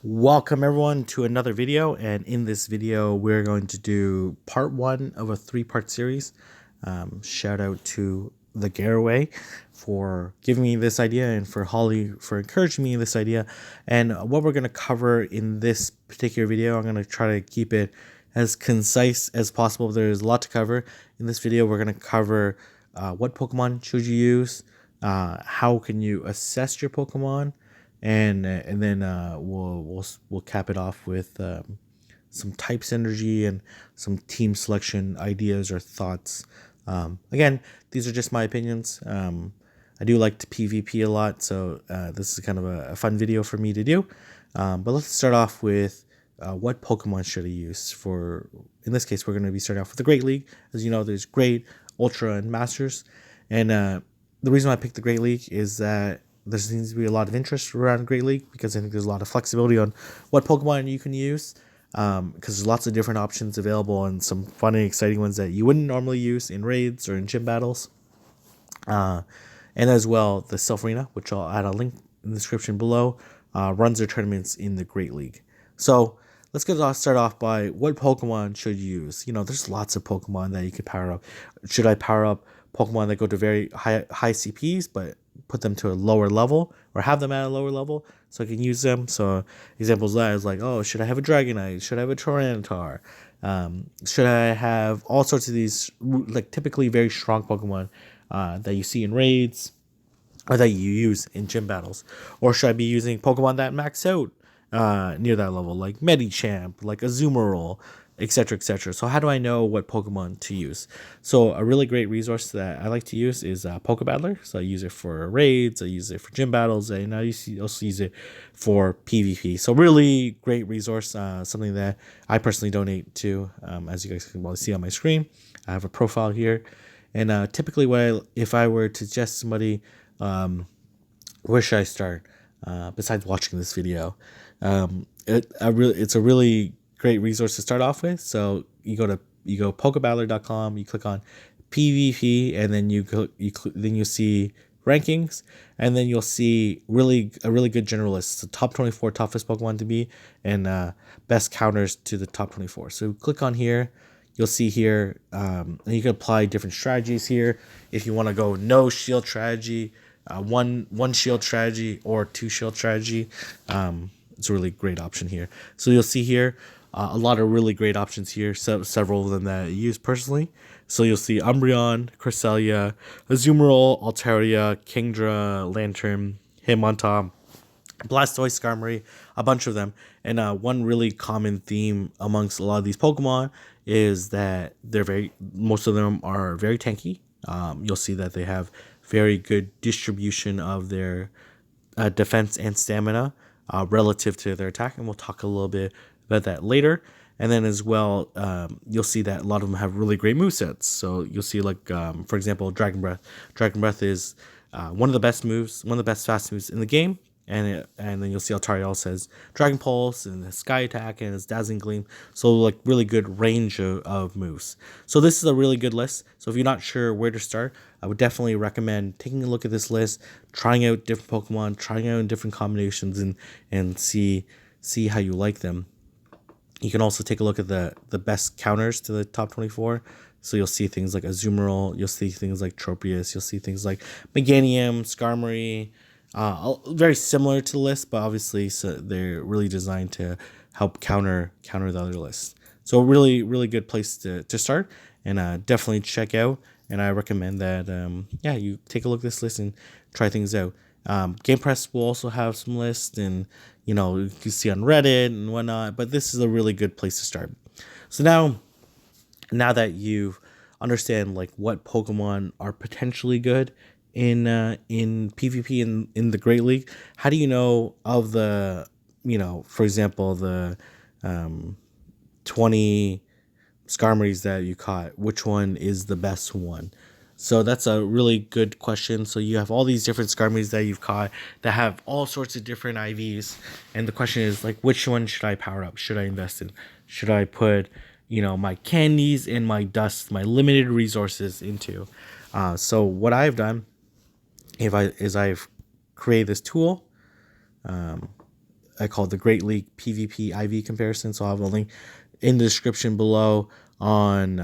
Welcome everyone to another video, and in this video we're going to do part one of a three-part series. Shout out to the Garaway for giving me this idea and for Holly for encouraging me in this idea. And what we're going to cover in this particular video, I'm going to try to keep it as concise as possible. There's a lot to cover. In this video we're going to cover what Pokemon should you use, how can you assess your Pokemon, and then we'll cap it off with some type synergy and some team selection ideas or thoughts. Again, these are just my opinions. I do like to PvP a lot, so this is kind of a fun video for me to do. But let's start off with what Pokemon should I use for. In this case, we're going to be starting off with the Great League. As you know, there's Great, Ultra, and Masters, and the reason I picked the Great League is that there seems to be a lot of interest around Great League because I think there's a lot of flexibility on what Pokemon you can use, because there's lots of different options available and some fun and exciting ones that you wouldn't normally use in raids or in gym battles. And as well, the Silph Arena, which I'll add a link in the description below, runs their tournaments in the Great League. So let's start off by what Pokemon should you use. You know, there's lots of Pokemon that you could power up. Should I power up Pokemon that go to very high CPs, but put them to a lower level, or have them at a lower level so I can use them? So examples of that is like, oh, should I have a Dragonite? Should I have a Tyranitar? Should I have all sorts of these like typically very strong Pokemon that you see in raids or that you use in gym battles? Or should I be using Pokemon that max out near that level, like Medicham, like Azumarill, etc., etc.? So how do I know what Pokemon to use? So a really great resource that I like to use is Pokebattler. So I use it for raids, I use it for gym battles, and I also use it for PvP. So really great resource, something that I personally donate to. As you guys can probably see on my screen, I have a profile here, and typically if I were to suggest somebody, where should I start besides watching this video? It's a really great resource to start off with. So you go pokebattler.com, you click on PvP, and then then you see rankings, and then you'll see a really good generalist, the top 24 toughest Pokemon to be, and best counters to the top 24. So click on here, you'll see here, and you can apply different strategies here. If you want to go no shield strategy, one shield strategy, or two shield strategy, it's a really great option here. So you'll see here a lot of really great options here, several of them that I use personally. So you'll see Umbreon, Cresselia, Azumarill, Altaria, Kingdra, Lantern, Hitmontop, Blastoise, Skarmory, a bunch of them. And one really common theme amongst a lot of these Pokemon is that most of them are very tanky. You'll see that they have very good distribution of their defense and stamina relative to their attack, and we'll talk a little bit about that later. And then as well, you'll see that a lot of them have really great movesets. So you'll see, like, for example, Dragon Breath. Dragon Breath is one of the best moves, one of the best fast moves in the game. And then you'll see Altaria also has Dragon Pulse and his Sky Attack and his Dazzling Gleam. So like really good range of moves. So this is a really good list. So if you're not sure where to start, I would definitely recommend taking a look at this list, trying out different Pokemon, trying out in different combinations, and see how you like them. You can also take a look at the best counters to the top 24. So you'll see things like Azumarill, you'll see things like Tropius, you'll see things like Meganium, Skarmory. Very similar to the list, but obviously they're really designed to help counter the other lists. So a really good place to start, and definitely check out. And I recommend that you take a look at this list and try things out. Game Press will also have some lists, and you can see on Reddit and whatnot. But this is a really good place to start. So now that you understand like what Pokemon are potentially good in PvP in the Great League, how do you know of the, for example, the 20 Skarmories that you caught, which one is the best one? So that's a really good question. So you have all these different Skarmories that you've caught that have all sorts of different IVs, and the question is like, which one should I power up? Should I invest in? Should I put my candies and my dust, my limited resources into? So what I've done, I've created this tool. I call it the Great League PvP IV comparison. So I'll have a link in the description below on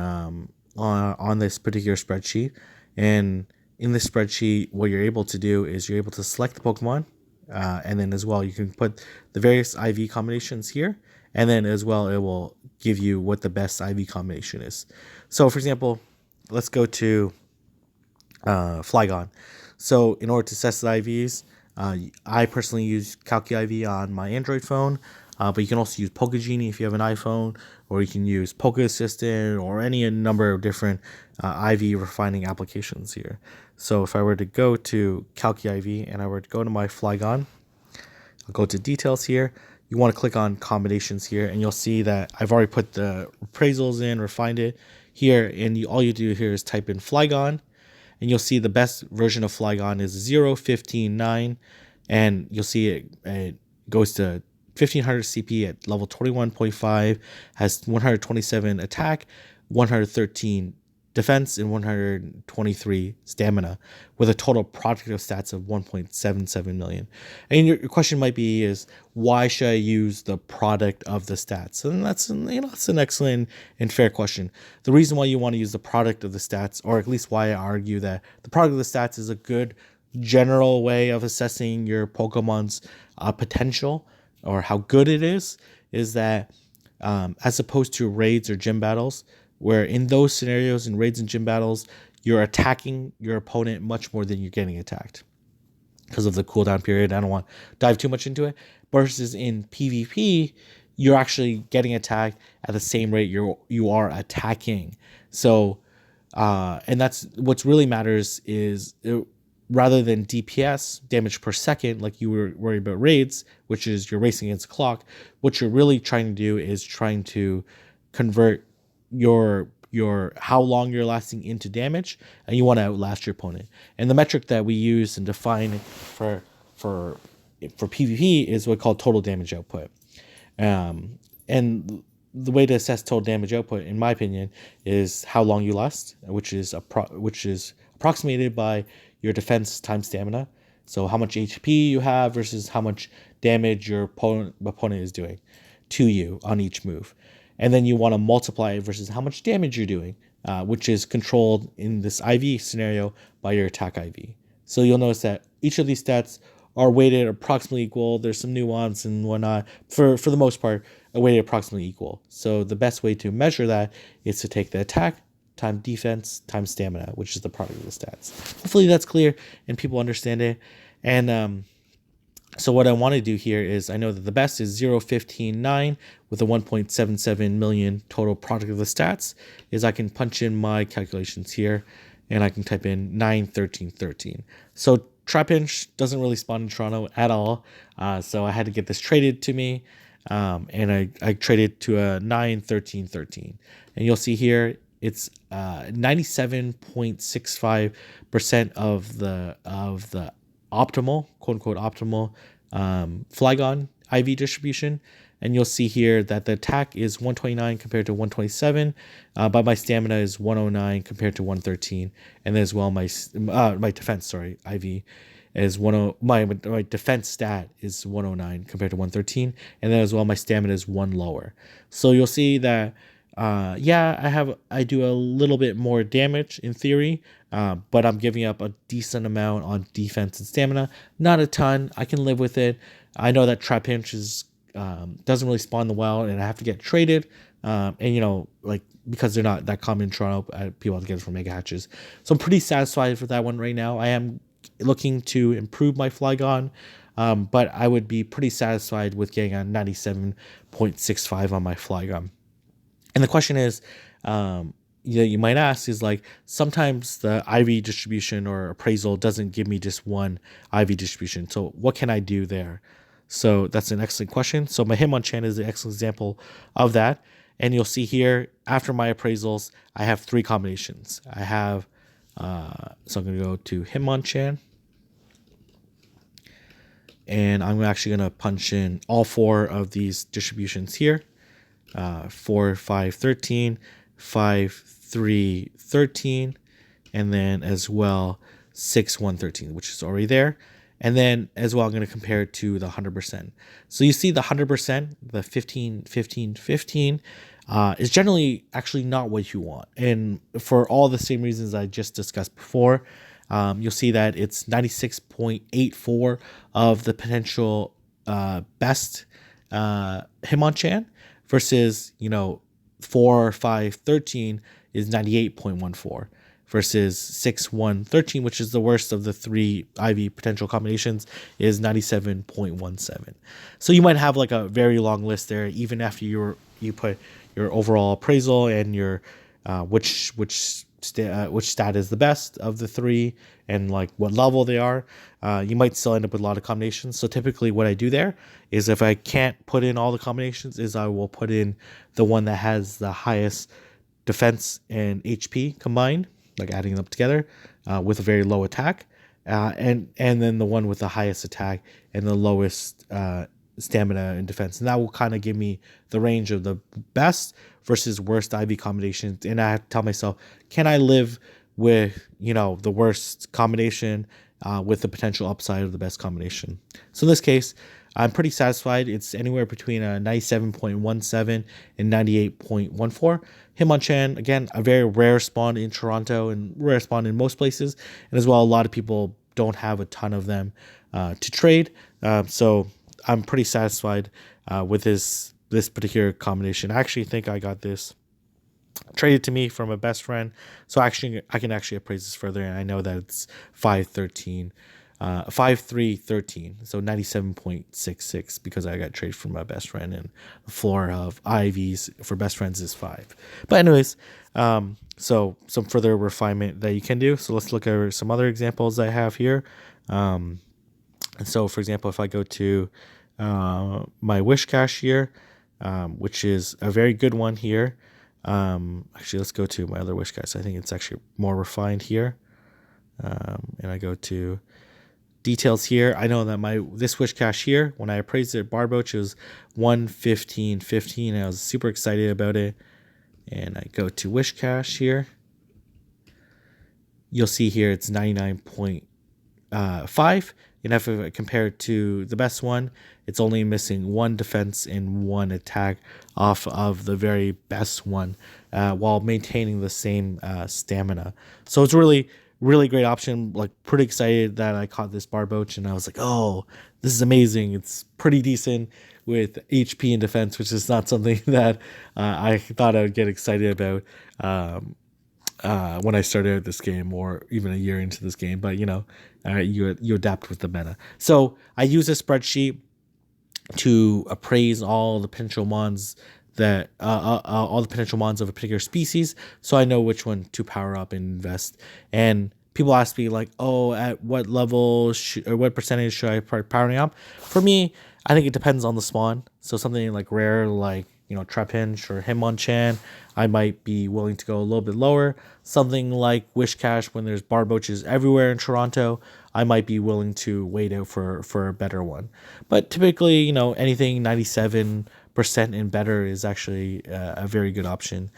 this particular spreadsheet. And in this spreadsheet, what you're able to do is you're able to select the Pokemon, and then as well you can put the various IV combinations here, and then as well it will give you what the best IV combination is. So for example, let's go to Flygon. So in order to test the IVs, I personally use Calci IV on my Android phone, but you can also use Pokegenie if you have an iPhone, or you can use Poke Assistant or any number of different IV refining applications here. So if I were to go to Calci IV and I were to go to my Flygon, I'll go to details here. You want to click on combinations here, and you'll see that I've already put the appraisals in, refined it here, and all you do here is type in Flygon, and you'll see the best version of Flygon is 0.15.9, and you'll see it goes to 1500 CP at level 21.5, has 127 attack, 113 defense, and 123 stamina, with a total product of stats of 1.77 million. And your question might be is, why should I use the product of the stats? And that's an excellent and fair question. The reason why you want to use the product of the stats, or at least why I argue that the product of the stats is a good general way of assessing your Pokemon's potential or how good it is that as opposed to raids or gym battles, where in those scenarios, in raids and gym battles, you're attacking your opponent much more than you're getting attacked because of the cooldown period. I don't want to dive too much into it. Versus in PvP, you're actually getting attacked at the same rate you are attacking. So, and that's what's really matters is rather than DPS, damage per second, like you were worried about raids, which is you're racing against the clock, what you're really trying to do is trying to convert your how long you're lasting into damage, and you want to outlast your opponent. And the metric that we use and define for PvP is what we call total damage output. And the way to assess total damage output, in my opinion, is how long you last, which is approximated by your defense times stamina. So how much HP you have versus how much damage your opponent is doing to you on each move. And then you want to multiply it versus how much damage you're doing, which is controlled in this IV scenario by your attack IV. So you'll notice that each of these stats are weighted approximately equal. There's some nuance and whatnot. For the most part, are weighted approximately equal. So the best way to measure that is to take the attack times defense times stamina, which is the product of the stats. Hopefully that's clear and people understand it. And so what I want to do here is, I know that the best is 0.15.9 with a 1.77 million total product of the stats, is I can punch in my calculations here and I can type in 9.13.13. So Trapinch doesn't really spawn in Toronto at all. So I had to get this traded to me. And I traded to a 9.13.13. And you'll see here, it's 97.65% of the optimal, quote unquote optimal Flygon IV distribution. And you'll see here that the attack is 129 compared to 127, but my stamina is 109 compared to 113, and then as well my defense, IV is my defense stat is 109 compared to 113, and then as well my stamina is one lower. So you'll see that I do a little bit more damage in theory, but I'm giving up a decent amount on defense and stamina. Not a ton. I can live with it. I know that Trapinch is doesn't really spawn in the wild, and I have to get traded. And because they're not that common in Toronto, people have to get it from mega hatches. So I'm pretty satisfied with that one right now. I am looking to improve my Flygon, but I would be pretty satisfied with getting a 97.65 on my Flygon. And the question is, you might ask is like, sometimes the IV distribution or appraisal doesn't give me just one IV distribution. So what can I do there? So that's an excellent question. So my Hitmonchan is an excellent example of that. And you'll see here, after my appraisals, I have 3 combinations. I have, so I'm going to go to Hitmonchan. And I'm actually going to punch in all 4 of these distributions here. 4, 5, 13, 5, 3, 13, and then as well 6, 1, 13, which is already there. And then as well, I'm going to compare it to the 100%. So you see the 100%, the 15, 15, 15, is generally actually not what you want. And for all the same reasons I just discussed before, you'll see that it's 96.84 of the potential best Hitmonchan versus, 4, 5, 13 is 98.14 versus 6, 1, 13, which is the worst of the three IV potential combinations, is 97.17. So you might have like a very long list there, even after you put your overall appraisal and your which stat is the best of the three and like what level they are. You might still end up with a lot of combinations. So typically what I do there is, if I can't put in all the combinations, is I will put in the one that has the highest defense and HP combined, like adding them together, with a very low attack, and then the one with the highest attack and the lowest stamina and defense. And that will kind of give me the range of the best versus worst IV combinations. And I have to tell myself, can I live with, the worst combination with the potential upside of the best combination? So in this case, I'm pretty satisfied. It's anywhere between a 97.17 and 98.14. Hitmonchan, again, a very rare spawn in Toronto and rare spawn in most places. And as well, a lot of people don't have a ton of them to trade. So I'm pretty satisfied with this particular combination. I actually think I got this traded to me from a best friend. So actually, I can actually appraise this further, and I know that it's 513. 5313, so 97.66, because I got traded from my best friend, and the floor of IVs for best friends is 5. But anyways, so some further refinement that you can do. So let's look at some other examples I have here. And so, for example, if I go to my wish cache here, which is a very good one here. Actually, let's go to my other wish cache. I think it's actually more refined here. And I go to details here. I know that this wish cache here, when I appraised it, Barboach, was 115.15. I was super excited about it. And I go to wish cache here. You'll see here it's 99.5. And if I compare it to the best one, it's only missing 1 defense and 1 attack off of the very best one, while maintaining the same stamina. So it's really great option. Like, pretty excited that I caught this Barboach, and I was like, oh, this is amazing. It's pretty decent with HP and defense, which is not something that I thought I would get excited about when I started out this game, or even a year into this game. But you adapt with the meta. So I use a spreadsheet to appraise all the potential mons that all the potential mons of a particular species, so I know which one to power up and invest. And people ask me like, oh, at what level or what percentage should I start powering up? For me, I think it depends on the spawn. So something like rare, like Trapinch or Hitmonchan, I might be willing to go a little bit lower. Something like Wish Cache, when there's Barboaches everywhere in Toronto, I might be willing to wait out for a better one. But typically, anything 97% and better is actually a very good option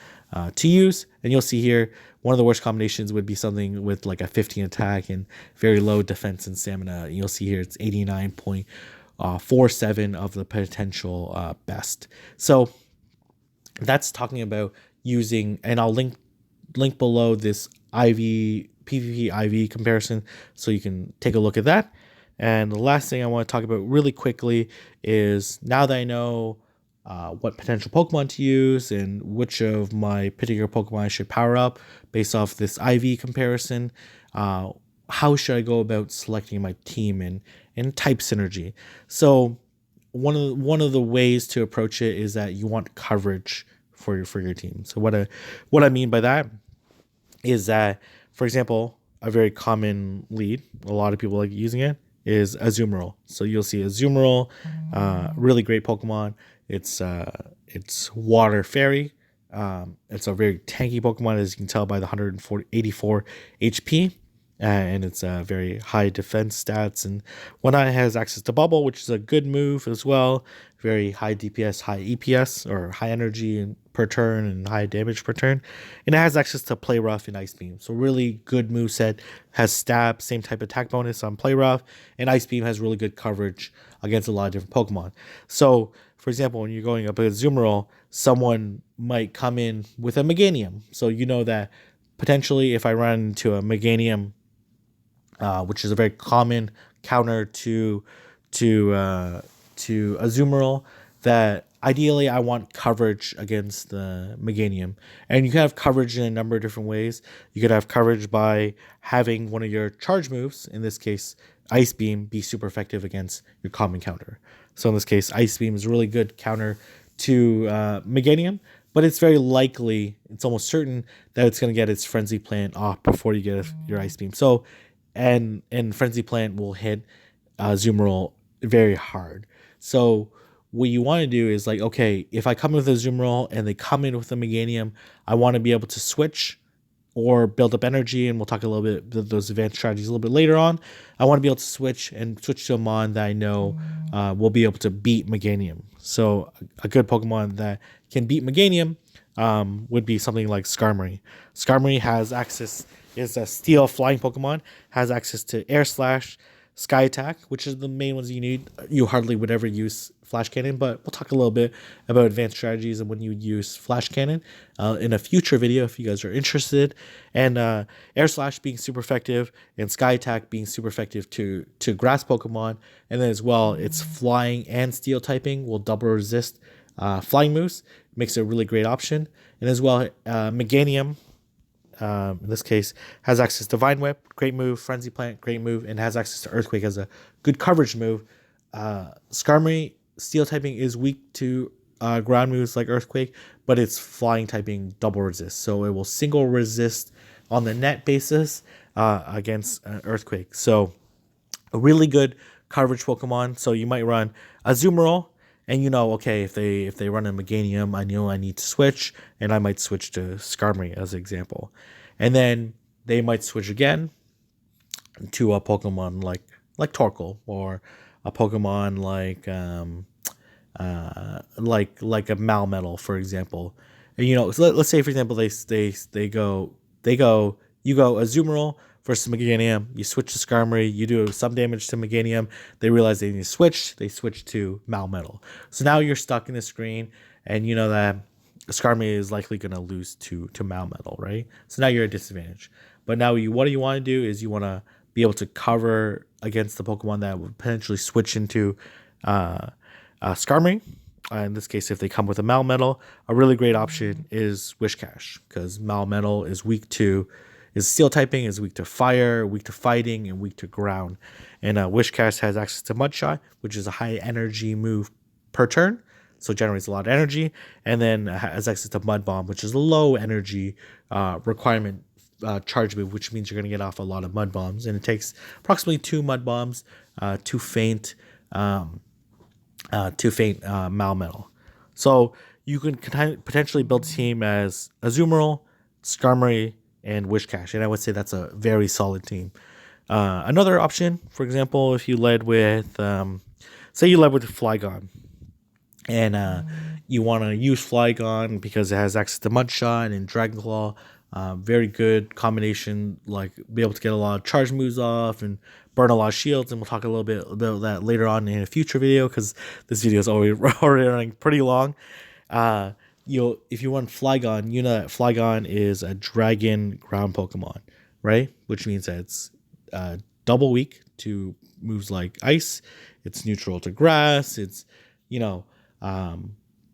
to use. And you'll see here, one of the worst combinations would be something with like a 15 attack and very low defense and stamina. And you'll see here it's 89.47 of the potential best. So that's talking about using, and I'll link below this PvP IV comparison so you can take a look at that. And the last thing I want to talk about really quickly is, now that I know what potential Pokemon to use and which of my particular Pokemon I should power up based off this IV comparison, how should I go about selecting my team and type synergy? So one of the ways to approach it is that you want coverage for your team. So what I mean by that is that, for example, a very common lead, a lot of people like using it, is Azumarill. So you'll see Azumarill, really great Pokemon. It's Water Fairy. It's a very tanky Pokemon, as you can tell by the 184 HP. And it's a very high defense stats, and one eye has access to Bubble, which is a good move as well. Very high DPS, high EPS, or high energy and per turn and high damage per turn. And it has access to Play Rough and Ice Beam. So really good moveset. Has stab, same type of attack bonus on Play Rough. And Ice Beam has really good coverage against a lot of different Pokemon. So, for example, when you're going up against Azumarill, someone might come in with a Meganium. So you know that potentially if I run into a Meganium, which is a very common counter to Azumarill, that ideally I want coverage against the Meganium. And you can have coverage in a number of different ways. You could have coverage by having one of your charge moves, in this case Ice Beam, be super effective against your common counter. So in this case, Ice Beam is a really good counter to Meganium, but it's very likely, it's almost certain that it's going to get its Frenzy Plant off before you get your Ice Beam. So, and Frenzy Plant will hit Azumarill very hard. So what you want to do is like, okay, if I come in with a Azumarill and they come in with a Meganium, I want to be able to switch or build up energy, and we'll talk a little bit about those advanced strategies a little bit later on. I want to be able to switch to a mon that I know will be able to beat Meganium. So a good Pokemon that can beat Meganium would be something like Skarmory. Skarmory has access, is a steel flying Pokemon, has access to Air Slash, Sky Attack, which is the main ones you need. You hardly would ever use Flash Cannon, but we'll talk a little bit about advanced strategies and when you would use Flash Cannon in a future video if you guys are interested. And Air Slash being super effective, and Sky Attack being super effective to grass Pokemon. And then as well, it's flying and steel typing will double resist flying moves. Makes it a really great option. And as well, Meganium, in this case, has access to Vine Whip, great move, Frenzy Plant, great move, and has access to Earthquake as a good coverage move. Skarmory, steel typing, is weak to ground moves like Earthquake, but it's flying typing double resist. So it will single resist on the net basis against Earthquake. So a really good coverage Pokemon. So you might run Azumarill, and you know, okay, if they run a Meganium, I know I need to switch, and I might switch to Skarmory as an example. And then they might switch again to a Pokemon like Torkoal, or a Pokemon like a Malmetal, for example. And you know, so let's say for example they go you go Azumarill versus Meganium, you switch to Skarmory, you do some damage to Meganium, they realize they need to switch, they switch to Malmetal. So now you're stuck in the screen, and you know that Skarmory is likely going to lose to Malmetal, right? So now you're at a disadvantage. But now what you want to do is you want to be able to cover against the Pokemon that would potentially switch into Skarmory. In this case, if they come with a Malmetal, a really great option is Whiscash, because Malmetal is weak to steel typing, is weak to fire, weak to fighting, and weak to ground. And Whiscash has access to Mudshot, which is a high energy move per turn, so it generates a lot of energy, and then has access to Mud Bomb, which is a low energy requirement charge move, which means you're going to get off a lot of Mud Bombs, and it takes approximately 2 Mud Bombs to faint Malmetal. So you can potentially build a team as Azumarill, Skarmory, and Whiscash, and I would say that's a very solid team. Another option, for example, if you led with, say you led with Flygon, and you want to use Flygon because it has access to Mudshot and Dragon Claw, very good combination, like be able to get a lot of charge moves off and burn a lot of shields, and we'll talk a little bit about that later on in a future video, because this video is already running pretty long. If you want Flygon, you know that Flygon is a dragon ground Pokemon, right? Which means that it's double weak to moves like ice, it's neutral to grass, it's, you know,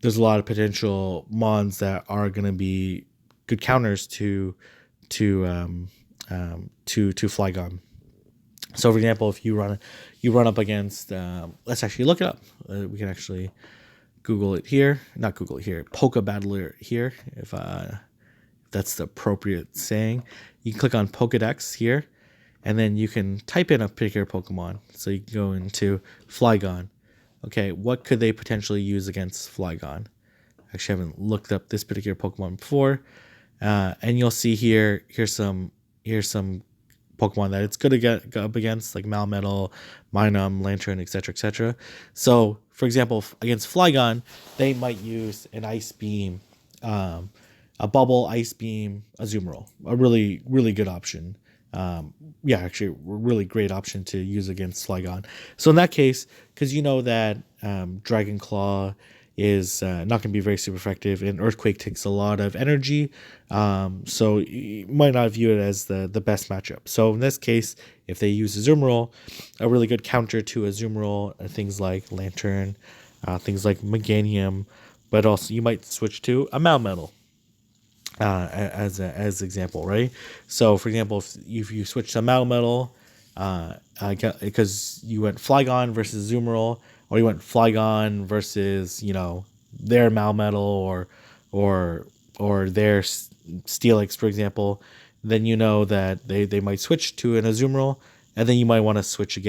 there's a lot of potential mons that are going to be good counters to Flygon. So, for example, if you run up against, let's actually look it up. We can actually Google it here, not Google it here, Pokebattler here, if that's the appropriate saying. You can click on Pokedex here, and then you can type in a particular Pokemon. So you can go into Flygon. Okay, what could they potentially use against Flygon? Actually, I haven't looked up this particular Pokemon before, and you'll see here's some Pokemon that it's good to get up against, like Malmetal, Minun, Lantern, etc., etc. So, for example, against Flygon, they might use an Ice Beam a bubble, ice beam, a Azumarill. A really, really good option. Yeah, actually, a really great option to use against Flygon. So in that case, because you know that Dragon Claw is not going to be very super effective, and Earthquake takes a lot of energy, so you might not view it as the best matchup. So in this case, if they use Azumarill, a really good counter to Azumarill are things like Lantern, things like Meganium, but also you might switch to a Melmetal as example, right? So for example, if you switch to Melmetal, because you went Flygon versus Azumarill, or you went Flygon versus their Melmetal or or their Steelix, for example, then you know that they might switch to an Azumarill, and then you might want to switch to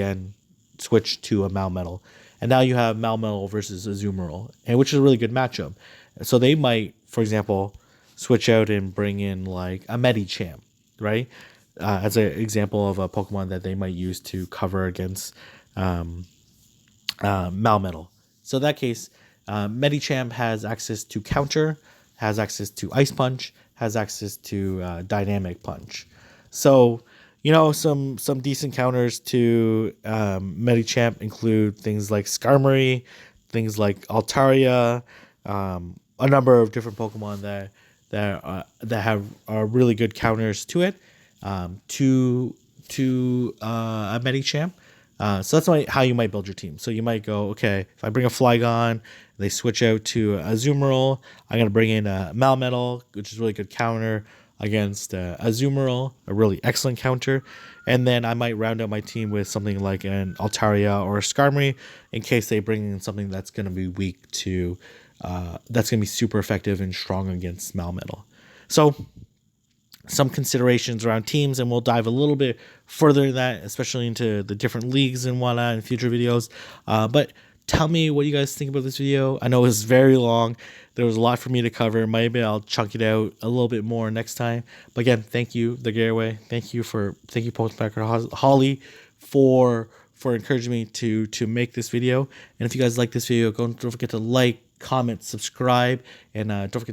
a Melmetal, and now you have Melmetal versus Azumarill, and which is a really good matchup. So they might, for example, switch out and bring in like a Medicham, right? As an example of a Pokemon that they might use to cover against Malmetal. So in that case, Medicham has access to Counter, has access to Ice Punch, has access to Dynamic Punch. So, some decent counters to Medicham include things like Skarmory, things like Altaria, a number of different Pokemon that have are really good counters to it, to a Medicham. So that's how you might build your team. So you might go, okay, if I bring a Flygon, they switch out to Azumarill, I'm going to bring in a Melmetal, which is a really good counter against Azumarill, a really excellent counter. And then I might round out my team with something like an Altaria or a Skarmory in case they bring in something that's going to be weak to, that's going to be super effective and strong against Melmetal. So some considerations around teams, and we'll dive a little bit further in that, especially into the different leagues and whatnot in future videos. But tell me what you guys think about this video. I know it was very long. There was a lot for me to cover. Maybe I'll chunk it out a little bit more next time. But again, thank you, the Garaway. Thank you, Pokebattler Holly, for encouraging me to make this video. And if you guys like this video, don't forget to like, comment, subscribe, and don't forget to